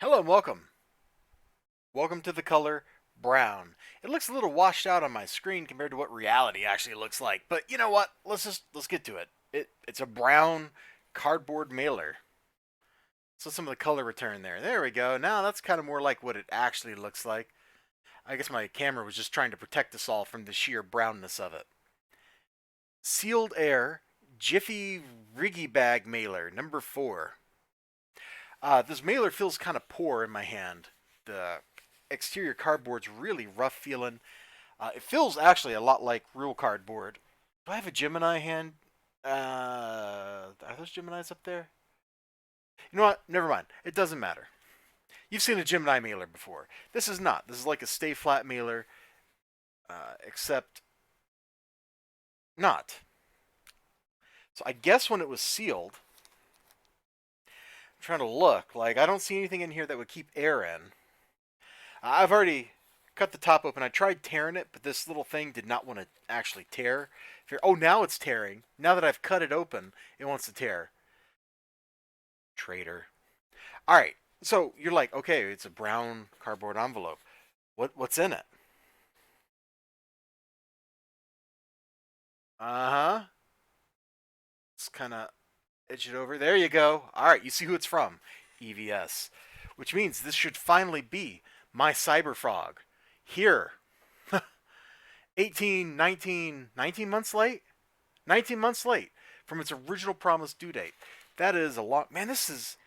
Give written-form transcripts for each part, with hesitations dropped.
Hello and welcome. Welcome to the color brown. It looks a little washed out on my screen compared to what reality actually looks like. But you know what? Let's get to it. It's a brown cardboard mailer. So some of the color return there. There we go. Now that's kind of more like what it actually looks like. I guess my camera was just trying to protect us all from the sheer brownness of it. Sealed Air Jiffy Riggy Bag Mailer number 4. This mailer feels kind of poor in my hand. The exterior cardboard's really rough feeling. It feels actually a lot like real cardboard. Do I have a Gemini hand? Are those Geminis up there? You know what? Never mind. It doesn't matter. You've seen a Gemini mailer before. This is not. This is like a stay flat mailer, except not. So I guess when it was sealed, I'm trying to look. Like, I don't see anything in here that would keep air in. I've already cut the top open. I tried tearing it, but this little thing did not want to actually tear. Oh, now it's tearing. Now that I've cut it open, it wants to tear. Traitor. All right. So you're like, okay, it's a brown cardboard envelope. What's in it? Uh-huh. Let's kind of edge it over. There you go. All right, you see who it's from. EVS. Which means this should finally be my Cyberfrog. Here. 18, 19, 19 months late? 19 months late from its original promised due date. That is a lot. Man, this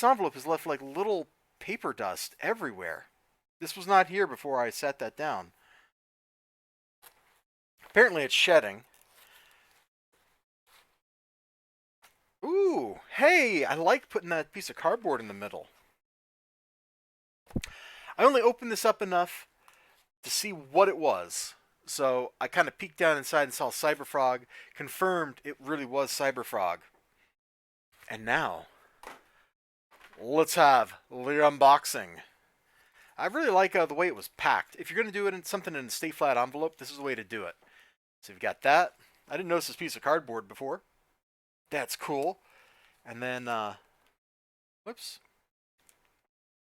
envelope has left like little paper dust everywhere. This was not here before I set that down. Apparently it's shedding. Ooh, hey, I like putting that piece of cardboard in the middle. I only opened this up enough to see what it was. So I kind of peeked down inside and saw Cyberfrog, confirmed it really was Cyberfrog. And now, let's have the unboxing. I really like the way it was packed. If you're going to do it in something in a stay flat envelope, this is the way to do it. So you've got that. I didn't notice this piece of cardboard before. That's cool. And then, whoops.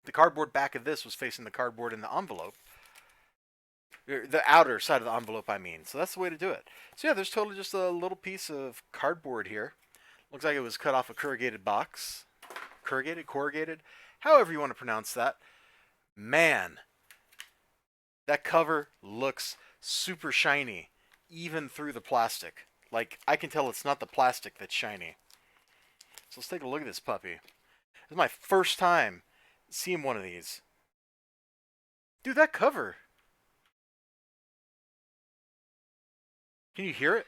The cardboard back of this was facing the cardboard in the envelope. The outer side of the envelope, I mean. So that's the way to do it. So yeah, there's totally just a little piece of cardboard here. Looks like it was cut off a corrugated box. Corrugated? However you want to pronounce that. Man, that cover looks super shiny, even through the plastic. Like, I can tell it's not the plastic that's shiny. So let's take a look at this puppy. This is my first time seeing one of these. Dude, that cover. Can you hear it?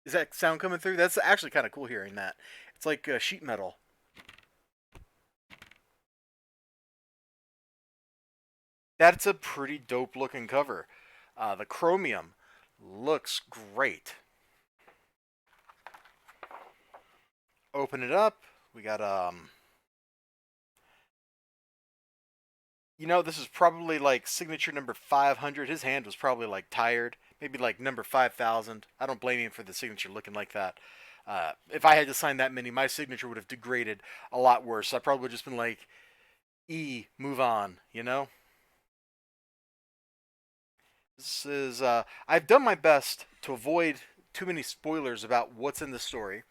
Is that sound coming through? That's actually kind of cool hearing that. It's like sheet metal. That's a pretty dope looking cover. The chromium looks great. Open it up. We got this is probably like signature number 500. His hand was probably like tired. Maybe like number 5,000. I don't blame him for the signature looking like that. If I had to sign that many, my signature would have degraded a lot worse. I probably would have just been like, move on, you know? This is, I've done my best to avoid too many spoilers about what's in the story.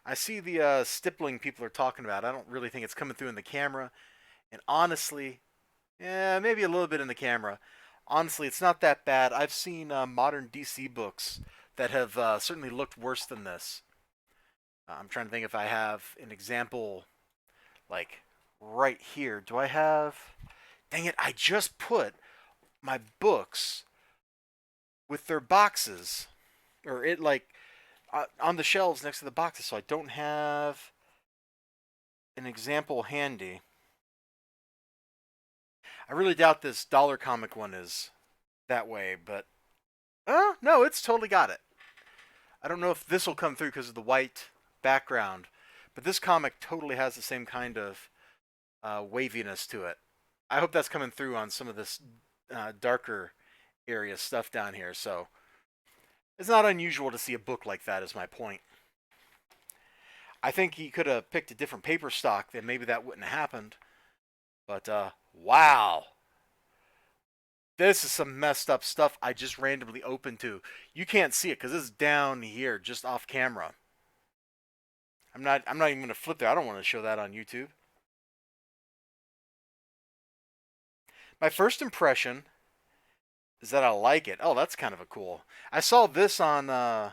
I see the stippling people are talking about. I don't really think it's coming through in the camera. And honestly, yeah, maybe a little bit in the camera. Honestly, it's not that bad. I've seen modern DC books that have certainly looked worse than this. I'm trying to think if I have an example, like right here. Do I have? Dang it! I just put my books with their boxes, or it like on the shelves next to the boxes, so I don't have an example handy. I really doubt this dollar comic one is that way, but no, it's totally got it. I don't know if this will come through because of the white background, but this comic totally has the same kind of waviness to it. I hope that's coming through on some of this darker area stuff down here. So it's not unusual to see a book like that. Is my point. I think he could have picked a different paper stock, then maybe that wouldn't have happened. But wow, this is some messed up stuff I just randomly opened to. You can't see it because it's down here, just off camera. I'm not even gonna flip there. I don't want to show that on YouTube. My first impression is that I like it. Oh, that's kind of a cool. I saw this on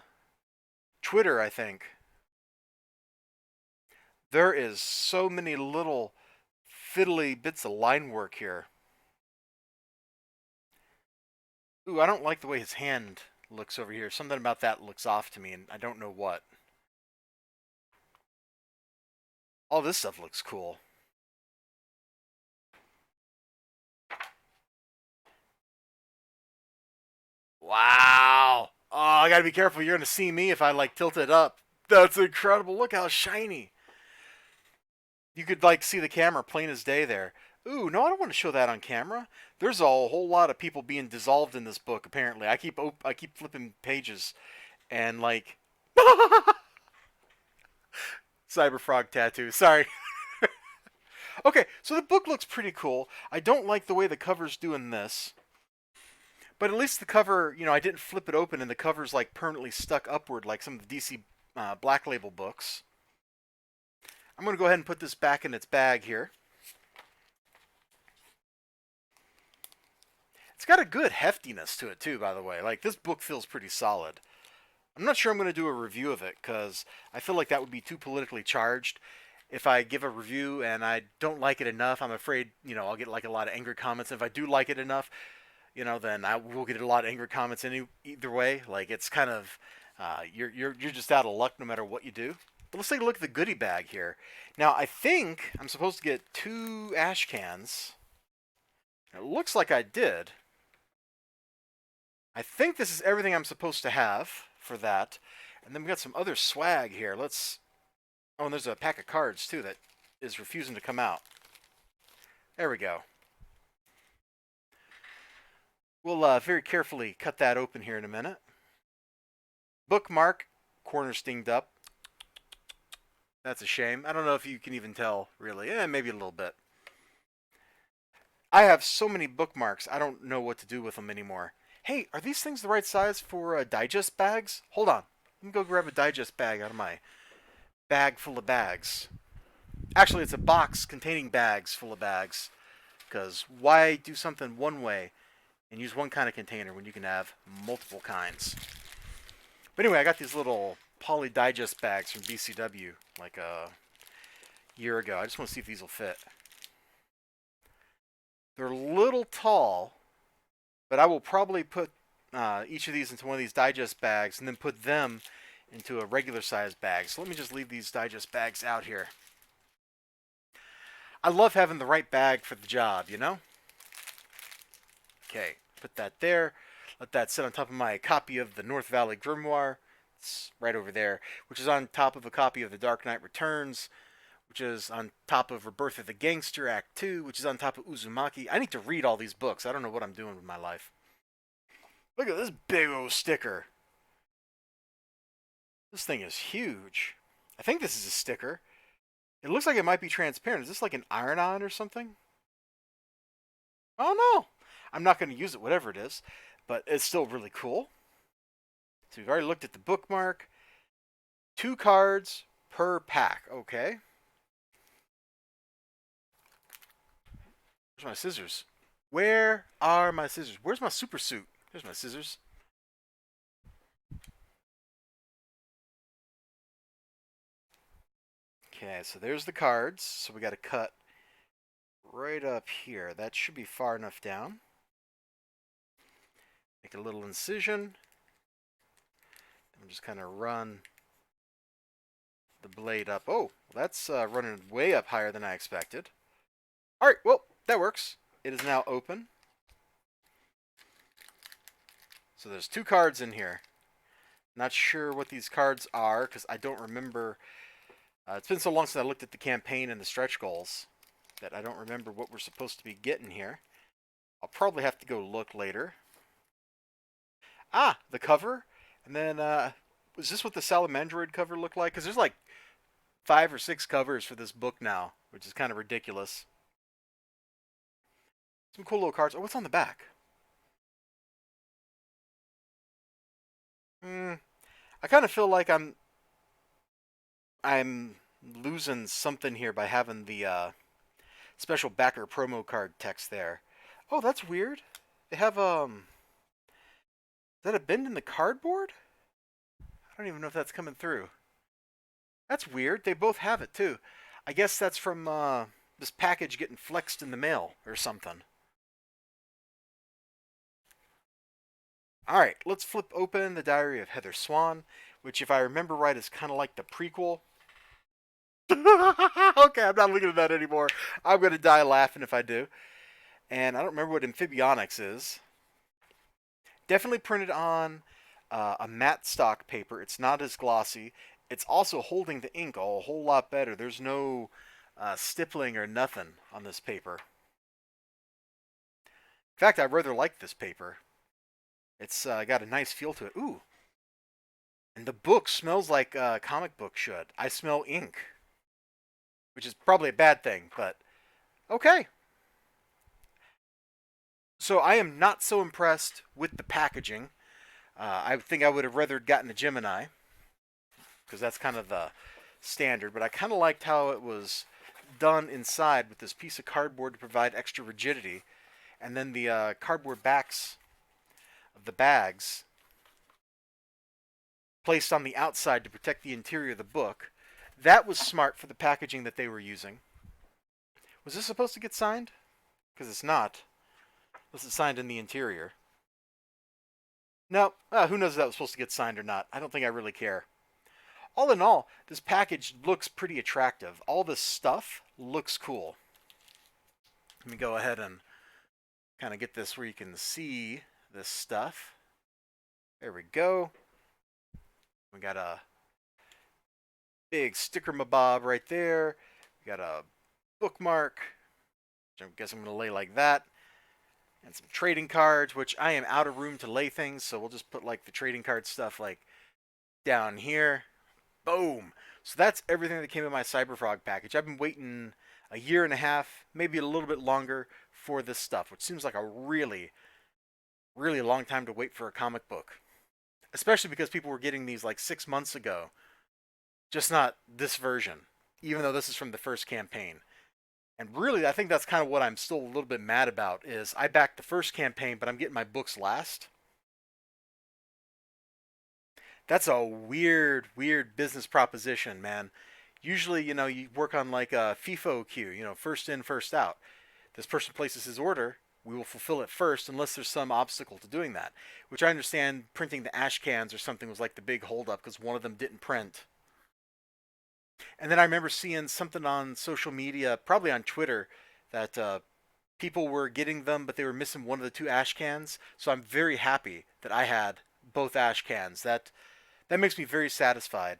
Twitter, I think. There is so many little fiddly bits of line work here. Ooh, I don't like the way his hand looks over here. Something about that looks off to me, and I don't know what. All this stuff looks cool. Wow. Oh, I gotta be careful. You're gonna see me if I like tilt it up. That's incredible. Look how shiny. You could like see the camera plain as day there. Ooh, no, I don't want to show that on camera. There's a whole lot of people being dissolved in this book. Apparently, I keep flipping pages, and like Cyberfrog tattoo. Sorry. Okay, so the book looks pretty cool. I don't like the way the cover's doing this. But at least the cover, I didn't flip it open and the cover's like permanently stuck upward like some of the DC Black Label books. I'm going to go ahead and put this back in its bag here. It's got a good heftiness to it too, by the way. Like, this book feels pretty solid. I'm not sure I'm going to do a review of it because I feel like that would be too politically charged. If I give a review and I don't like it enough, I'm afraid, I'll get like a lot of angry comments. And if I do like it enough, then I will get a lot of angry comments either way. Like, it's kind of you're just out of luck no matter what you do. But let's take a look at the goodie bag here. Now, I think I'm supposed to get 2 ash cans. It looks like I did. I think this is everything I'm supposed to have for that. And then we got some other swag here. Oh, and there's a pack of cards too that is refusing to come out. There we go. We'll very carefully cut that open here in a minute. Bookmark, corner stinged up. That's a shame. I don't know if you can even tell, really. Maybe a little bit. I have so many bookmarks, I don't know what to do with them anymore. Hey, are these things the right size for digest bags? Hold on. Let me go grab a digest bag out of my bag full of bags. Actually, it's a box containing bags full of bags. Because why do something one way and use one kind of container when you can have multiple kinds? But anyway, I got these little poly digest bags from BCW like a year ago. I just want to see if these will fit. They're a little tall, but I will probably put each of these into one of these digest bags and then put them into a regular size bag. So let me just leave these digest bags out here. I love having the right bag for the job, Okay, put that there. Let that sit on top of my copy of the North Valley Grimoire. It's right over there, which is on top of a copy of The Dark Knight Returns, which is on top of Rebirth of the Gangster Act 2, which is on top of Uzumaki. I need to read all these books. I don't know what I'm doing with my life. Look at this big old sticker. This thing is huge. I think this is a sticker. It looks like it might be transparent. Is this like an iron-on or something? Oh no! I'm not going to use it, whatever it is, but it's still really cool. So we've already looked at the bookmark. 2 cards per pack. Okay. Where's my scissors? Where are my scissors? Where's my super suit? There's my scissors. Okay, so there's the cards. So we got to cut right up here. That should be far enough down. Make a little incision. And just kind of run the blade up. Oh, that's running way up higher than I expected. All right, well, that works. It is now open. So there's 2 cards in here. Not sure what these cards are because I don't remember. It's been so long since I looked at the campaign and the stretch goals that I don't remember what we're supposed to be getting here. I'll probably have to go look later. Ah, the cover. And then, is this what the Salamandroid cover looked like? Because there's like 5 or 6 covers for this book now, which is kind of ridiculous. Some cool little cards. Oh, what's on the back? I kind of feel like I'm losing something here by having the special backer promo card text there. Oh, that's weird. They have is that a bend in the cardboard? I don't even know if that's coming through. That's weird. They both have it too. I guess that's from this package getting flexed in the mail or something. All right, let's flip open the Diary of Heather Swan, which, if I remember right, is kind of like the prequel. Okay, I'm not looking at that anymore. I'm gonna die laughing if I do. And I don't remember what amphibionics is. Definitely printed on a matte stock paper. It's not as glossy. It's also holding the ink a whole lot better. There's no stippling or nothing on this paper. In fact, I rather like this paper. It's got a nice feel to it. Ooh, and the book smells like a comic book should. I smell ink, which is probably a bad thing, but okay. So I am not so impressed with the packaging. I think I would have rather gotten a Gemini, because that's kind of the standard, but I kind of liked how it was done inside with this piece of cardboard to provide extra rigidity, and then the cardboard backs of the bags placed on the outside to protect the interior of the book. That was smart for the packaging that they were using. Was this supposed to get signed? Because it's not. This is signed in the interior. No, who knows if that was supposed to get signed or not. I don't think I really care. All in all, this package looks pretty attractive. All this stuff looks cool. Let me go ahead and kind of get this where you can see this stuff. There we go. We got a big sticker mabob right there. We got a bookmark, which I guess I'm going to lay like that. And some trading cards, which I am out of room to lay things, so we'll just put like the trading card stuff like down here. Boom. So that's everything that came in my Cyberfrog package. I've been waiting a year and a half, maybe a little bit longer, for this stuff, which seems like a really, really long time to wait for a comic book. Especially because people were getting these like 6 months ago. Just not this version, even though this is from the first campaign. And really, I think that's kind of what I'm still a little bit mad about, is I backed the first campaign, but I'm getting my books last. That's a weird, weird business proposition, man. Usually, you work on like a FIFO queue, first in, first out. This person places his order, we will fulfill it first unless there's some obstacle to doing that. Which I understand printing the ash cans or something was like the big holdup because one of them didn't print. And then I remember seeing something on social media, probably on Twitter, that people were getting them, but they were missing one of the two ash cans. So I'm very happy that I had both ash cans. That makes me very satisfied.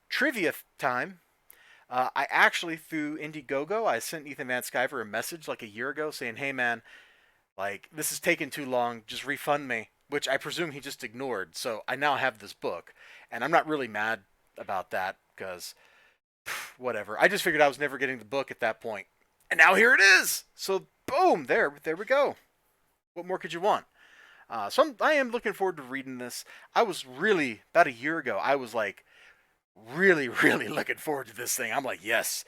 Trivia time. I actually, through Indiegogo, I sent Ethan Van Sciver a message like a year ago saying, hey man, like, this is taking too long, just refund me. Which I presume he just ignored. So I now have this book. And I'm not really mad about that, because whatever. I just figured I was never getting the book at that point. And now here it is! So boom, there we go. What more could you want? So I am looking forward to reading this. I was really, about a year ago, I was like, really, really looking forward to this thing. I'm like, yes,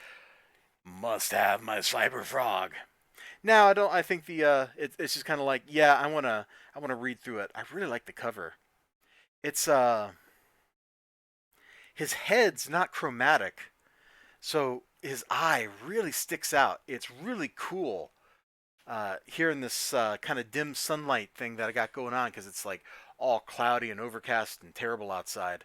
must have my Cyberfrog. Now I think it's just kind of like, yeah, I wanna read through it. I really like the cover. It's his head's not chromatic, so his eye really sticks out. It's really cool. Here in this kind of dim sunlight thing that I got going on, because it's like all cloudy and overcast and terrible outside.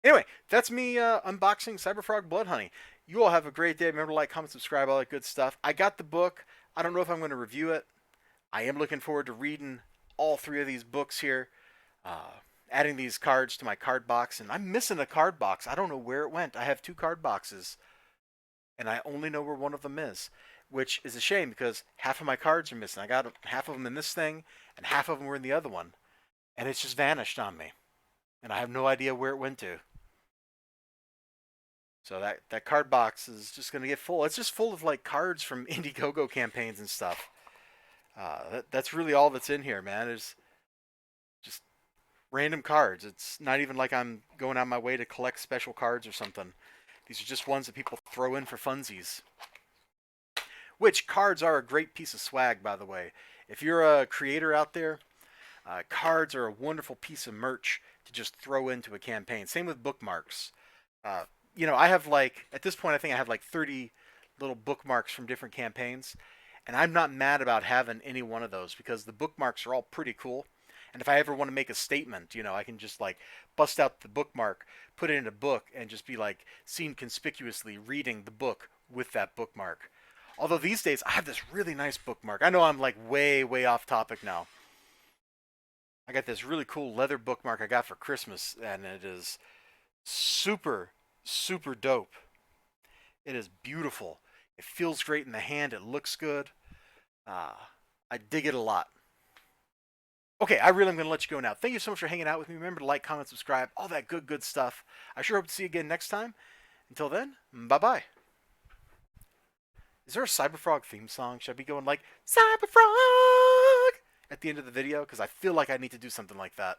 Anyway, that's me unboxing Cyberfrog Blood Honey. You all have a great day. Remember to like, comment, subscribe, all that good stuff. I got the book. I don't know if I'm going to review it. I am looking forward to reading all three of these books here. Adding these cards to my card box. And I'm missing a card box. I don't know where it went. I have two card boxes. And I only know where one of them is. Which is a shame, because half of my cards are missing. I got half of them in this thing, and half of them were in the other one. And it's just vanished on me. And I have no idea where it went to. So that card box is just gonna get full. It's just full of like cards from Indiegogo campaigns and stuff. That's really all that's in here, man. There's just random cards. It's not even like I'm going out my way to collect special cards or something. These are just ones that people throw in for funsies. Which cards are a great piece of swag, by the way. If you're a creator out there, cards are a wonderful piece of merch to just throw into a campaign. Same with bookmarks. Uh, I have like, at this point, I think I have like 30 little bookmarks from different campaigns. And I'm not mad about having any one of those because the bookmarks are all pretty cool. And if I ever want to make a statement, I can just like bust out the bookmark, put it in a book, and just be like seen conspicuously reading the book with that bookmark. Although these days I have this really nice bookmark. I know I'm like way, way off topic now. I got this really cool leather bookmark I got for Christmas, and it is super, super dope. It is beautiful. It feels great in the hand. It looks good. I dig it a lot. Okay, I really am going to let you go now. Thank you so much for hanging out with me. Remember to like, comment, subscribe, all that good, good stuff. I sure hope to see you again next time. Until then, bye-bye. Is there a Cyberfrog theme song? Should I be going like, Cyberfrog at the end of the video? Because I feel like I need to do something like that.